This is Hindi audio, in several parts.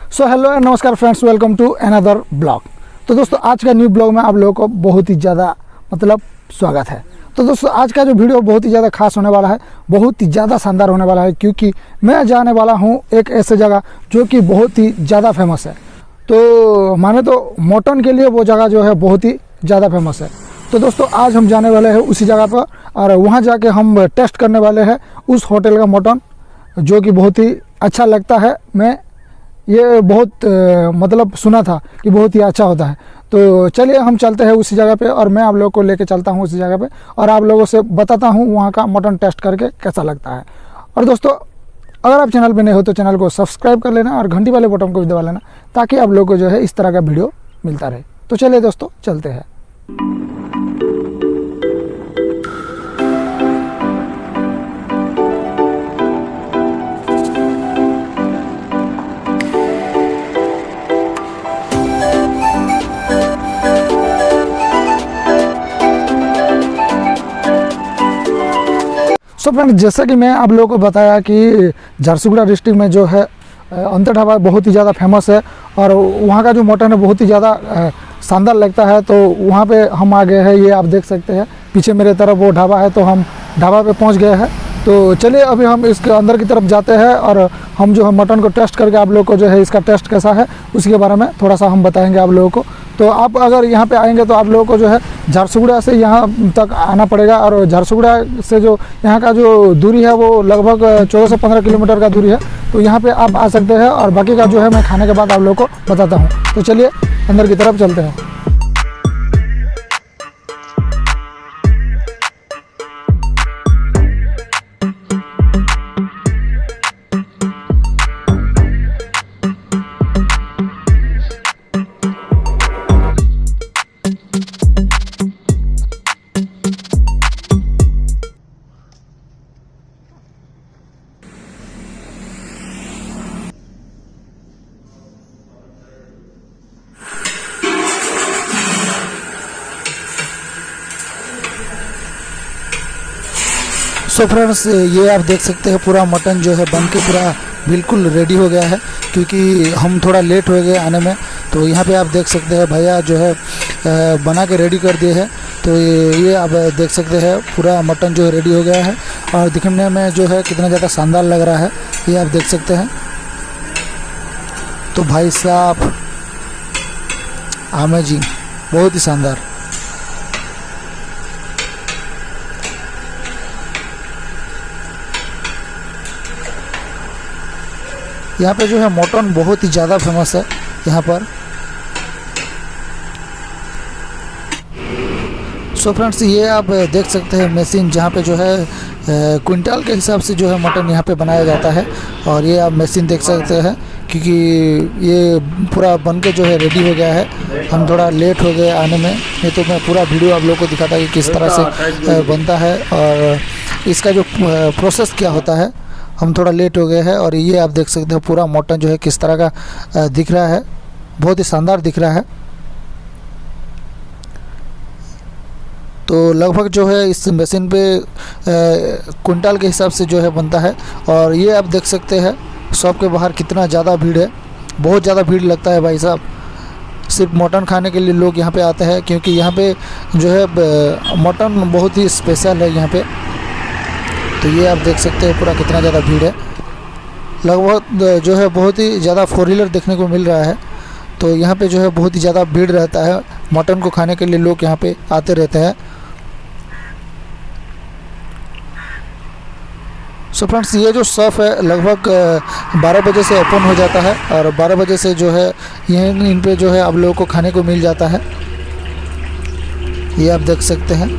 सो हेलो एंड नमस्कार friends, welcome to another blog. तो दोस्तों आज का न्यू ब्लॉग में आप लोगों को बहुत ही ज़्यादा स्वागत है। तो दोस्तों आज का जो वीडियो बहुत ही ज़्यादा खास होने वाला है, बहुत ही ज़्यादा शानदार होने वाला है, क्योंकि मैं जाने वाला हूँ एक ऐसे जगह जो कि बहुत ही ज़्यादा फेमस है। तो माने तो मटन के लिए वो जगह जो है बहुत ही ज़्यादा फेमस है। तो दोस्तों आज हम जाने वाले हैं उसी जगह पर और वहाँ जाके हम टेस्ट करने वाले हैं उस होटल का मटन, जो कि बहुत ही अच्छा लगता है। मैं ये बहुत सुना था कि बहुत ही अच्छा होता है। तो चलिए हम चलते हैं उसी जगह पे और मैं आप लोगों को लेके चलता हूँ उसी जगह पे और आप लोगों से बताता हूँ वहाँ का मटन टेस्ट करके कैसा लगता है। और दोस्तों अगर आप चैनल पे नए हो तो चैनल को सब्सक्राइब कर लेना और घंटी वाले बटन को भी दबा लेना, ताकि आप लोगों को जो है इस तरह का वीडियो मिलता रहे। तो चलिए दोस्तों चलते हैं। तो फ्रेंड्स जैसा कि मैं आप लोगों को बताया कि झारसुगुड़ा डिस्ट्रिक्ट में जो है अंतर ढाबा बहुत ही ज़्यादा फेमस है और वहाँ का जो मटन है बहुत ही ज़्यादा शानदार लगता है। तो वहाँ पे हम आ गए हैं, ये आप देख सकते हैं पीछे मेरे तरफ वो ढाबा है। तो हम ढाबा पे पहुँच गए हैं। तो चलिए अभी हम इसके अंदर की तरफ जाते हैं और हम जो है मटन को टेस्ट करके आप लोगों को जो है इसका टेस्ट कैसा है उसके बारे में थोड़ा सा हम बताएंगे आप लोगों को। तो आप अगर यहाँ पे आएंगे तो आप लोगों को जो है झारसुगुड़ा से यहाँ तक आना पड़ेगा और झारसुगुड़ा से जो यहाँ का जो दूरी है वो लगभग 14 से 15 किलोमीटर का दूरी है। तो यहाँ पे आप आ सकते हैं और बाकी का जो है मैं खाने के बाद आप लोगों को बताता हूँ। तो चलिए अंदर की तरफ चलते हैं। सो फ्रेंड्स ये आप देख सकते हैं पूरा मटन जो है बन के पूरा बिल्कुल रेडी हो गया है, क्योंकि हम थोड़ा लेट हो गए आने में। तो यहाँ पे आप देख सकते हैं भैया जो है बना के रेडी कर दिए हैं। तो ये आप देख सकते हैं पूरा मटन जो है रेडी हो गया है और दिखने में जो है कितना ज़्यादा शानदार लग रहा है, ये आप देख सकते हैं। तो भाई साहब अमेजिंग, बहुत ही शानदार। यहाँ पे जो है मटन बहुत ही ज़्यादा फेमस है यहाँ पर। सो फ्रेंड्स ये आप देख सकते हैं मशीन, जहाँ पे जो है क्विंटल के हिसाब से जो है मटन यहाँ पे बनाया जाता है। और ये आप मशीन देख सकते हैं, क्योंकि ये पूरा बन के जो है रेडी हो गया है। हम थोड़ा लेट हो गए आने में, नहीं तो मैं पूरा वीडियो आप लोगों को दिखाता कि किस तरह से बनता है और इसका जो प्रोसेस क्या होता है। हम थोड़ा लेट हो गए हैं और ये आप देख सकते हैं पूरा मटन जो है किस तरह का दिख रहा है, बहुत ही शानदार दिख रहा है। तो लगभग जो है इस मशीन पे क्विंटल के हिसाब से जो है बनता है। और ये आप देख सकते हैं शॉप के बाहर कितना ज़्यादा भीड़ है, बहुत ज़्यादा भीड़ लगता है भाई साहब। सिर्फ मटन खाने के लिए लोग यहाँ पे आते हैं, क्योंकि यहाँ पे जो है मटन बहुत ही स्पेशल है यहाँ पे। तो ये आप देख सकते हैं पूरा कितना ज़्यादा भीड़ है। लगभग जो है बहुत ही ज़्यादा 4 व्हीलर देखने को मिल रहा है। तो यहाँ पे जो है बहुत ही ज़्यादा भीड़ रहता है, मटन को खाने के लिए लोग यहाँ पे आते रहते हैं। सो फ्रेंड्स ये जो शॉप है लगभग 12 बजे से ओपन हो जाता है और 12 बजे से जो है यहीं इन पे जो है आप लोगों को खाने को मिल जाता है। ये आप देख सकते हैं।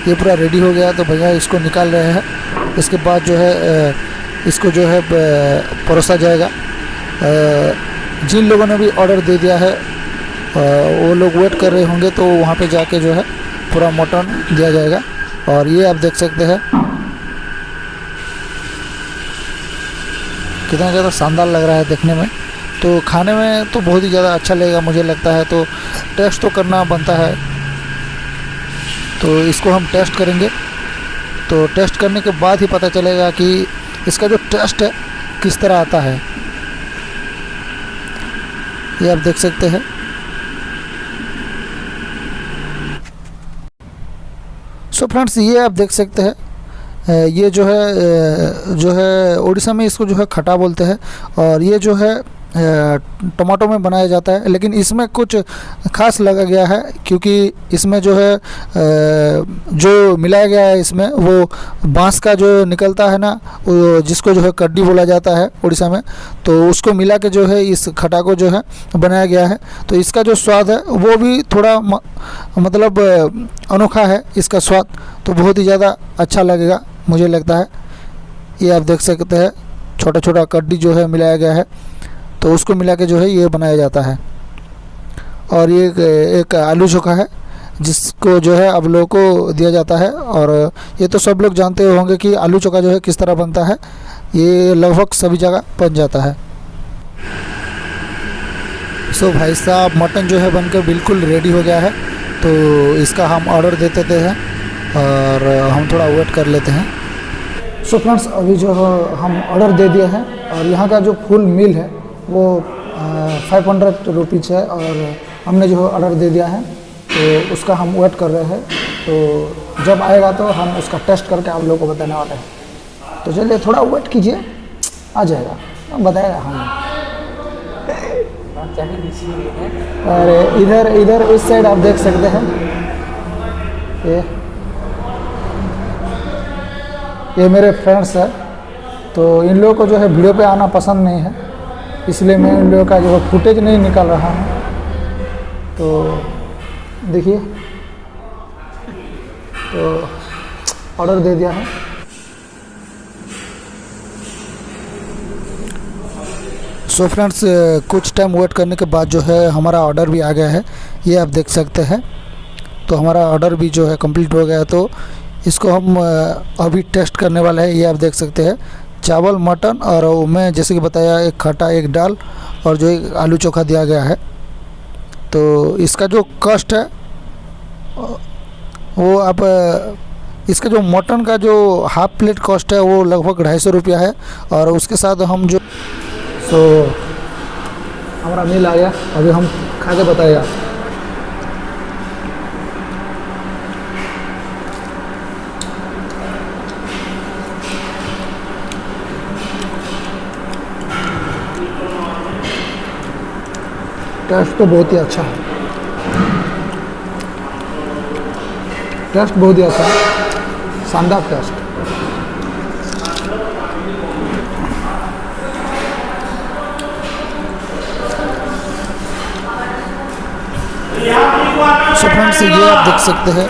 ये पूरा रेडी हो गया, तो भैया इसको निकाल रहे हैं। इसके बाद जो है इसको जो है परोसा जाएगा। जिन लोगों ने भी ऑर्डर दे दिया है वो लोग वेट कर रहे होंगे, तो वहाँ पे जाके जो है पूरा मटन दिया जाएगा। और ये आप देख सकते हैं कितना ज़्यादा शानदार लग रहा है देखने में। तो खाने में तो बहुत ही ज़्यादा अच्छा लगेगा मुझे लगता है, तो टेस्ट तो करना बनता है। तो इसको हम टेस्ट करेंगे, तो टेस्ट करने के बाद ही पता चलेगा कि इसका जो टेस्ट है किस तरह आता है। ये आप देख सकते हैं। सो फ्रेंड्स, ये आप देख सकते हैं, ये जो है उड़ीसा में इसको जो है खटा बोलते हैं, और ये जो है टमाटो में बनाया जाता है। लेकिन इसमें कुछ खास लगा गया है, क्योंकि इसमें जो है जो मिलाया गया है इसमें वो बांस का जो निकलता है ना, वो जिसको जो है कड्डी बोला जाता है उड़ीसा में, तो उसको मिला के जो है इस खटा को जो है बनाया गया है। तो इसका जो स्वाद है वो भी थोड़ा मतलब अनोखा है इसका स्वाद, तो बहुत ही ज़्यादा अच्छा लगेगा मुझे लगता है। ये आप देख सकते हैं छोटा छोटा कड्डी जो है मिलाया गया है, तो उसको मिला के जो है ये बनाया जाता है। और ये एक आलू चोखा है जिसको जो है आप लोगों को दिया जाता है। और ये तो सब लोग जानते होंगे कि आलू चोखा जो है किस तरह बनता है, ये लगभग सभी जगह बन जाता है। सो भाई साहब, मटन जो है बनकर बिल्कुल रेडी हो गया है, तो इसका हम ऑर्डर दे देते हैं और हम थोड़ा वेट कर लेते हैं। सो फ्रेंड्स, अभी जो हम ऑर्डर दे दिए हैं, और यहाँ का जो फुल मील है वो 500 रुपीज़ है, और हमने जो ऑर्डर दे दिया है तो उसका हम वेट कर रहे हैं। तो जब आएगा तो हम उसका टेस्ट करके आप लोगों को बताने वाले हैं। तो चलिए थोड़ा वेट कीजिए, आ जाएगा, हम बताएगा हम। अरे इधर इधर इस साइड आप देख सकते हैं, ये मेरे फ्रेंड्स हैं। तो इन लोगों को जो है वीडियो पे आना पसंद नहीं है, इसलिए मैं इन लोगों का जो है फुटेज नहीं निकाल रहा हूँ। तो देखिए, तो ऑर्डर दे दिया है। सो फ्रेंड्स, कुछ टाइम वेट करने के बाद जो है हमारा ऑर्डर भी आ गया है, ये आप देख सकते हैं। तो हमारा ऑर्डर भी जो है कंप्लीट हो गया है, तो इसको हम अभी टेस्ट करने वाले हैं। ये आप देख सकते हैं, चावल, मटन, और मैं जैसे कि बताया एक खटा, एक दाल, और जो एक आलू चोखा दिया गया है। तो इसका जो कॉस्ट है वो आप इसका जो मटन का जो हाफ प्लेट कॉस्ट है वो लगभग 250 रुपया है, और उसके साथ हम जो हमारा मील आ गया, अभी हम खा के बताएगा। टेस्ट तो बहुत ही अच्छा है, टेस्ट बहुत ही अच्छा है, शानदार टेस्ट। सो फ्रेंड्स, ये आप देख सकते हैं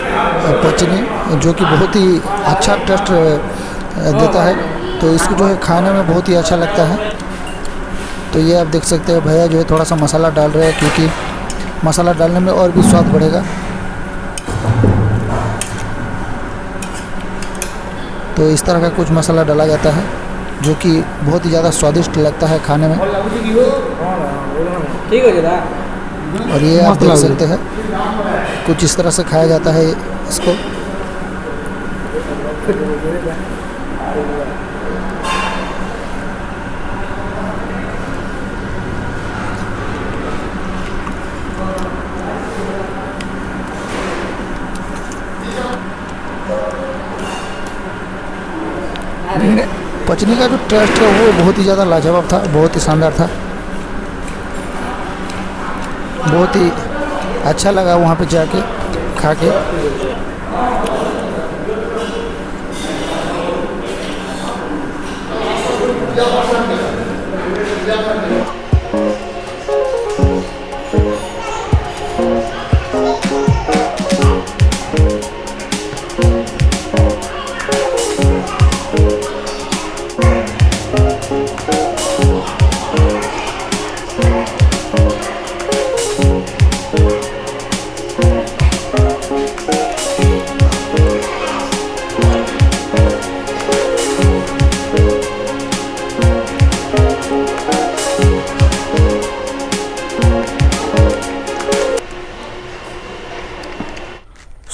पचनी, जो कि बहुत ही अच्छा टेस्ट देता है। तो इसको जो है खाने में बहुत ही अच्छा लगता है। तो ये आप देख सकते हैं भैया जो है थोड़ा सा मसाला डाल रहे हैं, क्योंकि मसाला डालने में और भी स्वाद बढ़ेगा। तो इस तरह का कुछ मसाला डाला जाता है जो कि बहुत ही ज़्यादा स्वादिष्ट लगता है खाने में। और ये आप देख सकते हैं कुछ इस तरह से खाया जाता है इसको। पचनी का जो टेस्ट है वो बहुत ही ज़्यादा लाजवाब था, बहुत ही शानदार था, बहुत ही अच्छा लगा वहाँ पे जाके खा के।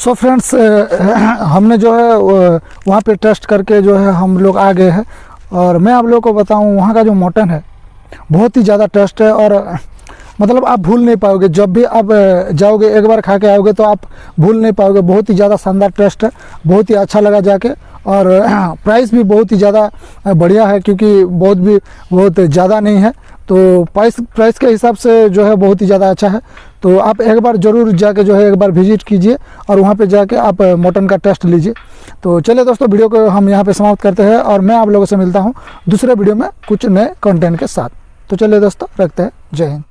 सो फ्रेंड्स हमने जो है वहाँ पे टेस्ट करके जो है हम लोग आ गए हैं, और मैं आप लोगों को बताऊँ वहाँ का जो मटन है बहुत ही ज़्यादा टेस्ट है, और मतलब आप भूल नहीं पाओगे। जब भी आप जाओगे एक बार खा के आओगे तो आप भूल नहीं पाओगे। बहुत ही ज़्यादा शानदार टेस्ट है, बहुत ही अच्छा लगा जाके, और प्राइस भी बहुत ही ज़्यादा बढ़िया है, क्योंकि बहुत ज़्यादा नहीं है, तो प्राइस के हिसाब से जो है बहुत ही ज़्यादा अच्छा है। तो आप एक बार ज़रूर जाके जो है एक बार विजिट कीजिए, और वहाँ पे जाके आप मटन का टेस्ट लीजिए। तो चलिए दोस्तों, वीडियो को हम यहाँ पे समाप्त करते हैं, और मैं आप लोगों से मिलता हूँ दूसरे वीडियो में कुछ नए कंटेंट के साथ। तो चलिए दोस्तों, रखते हैं। जय हिंद।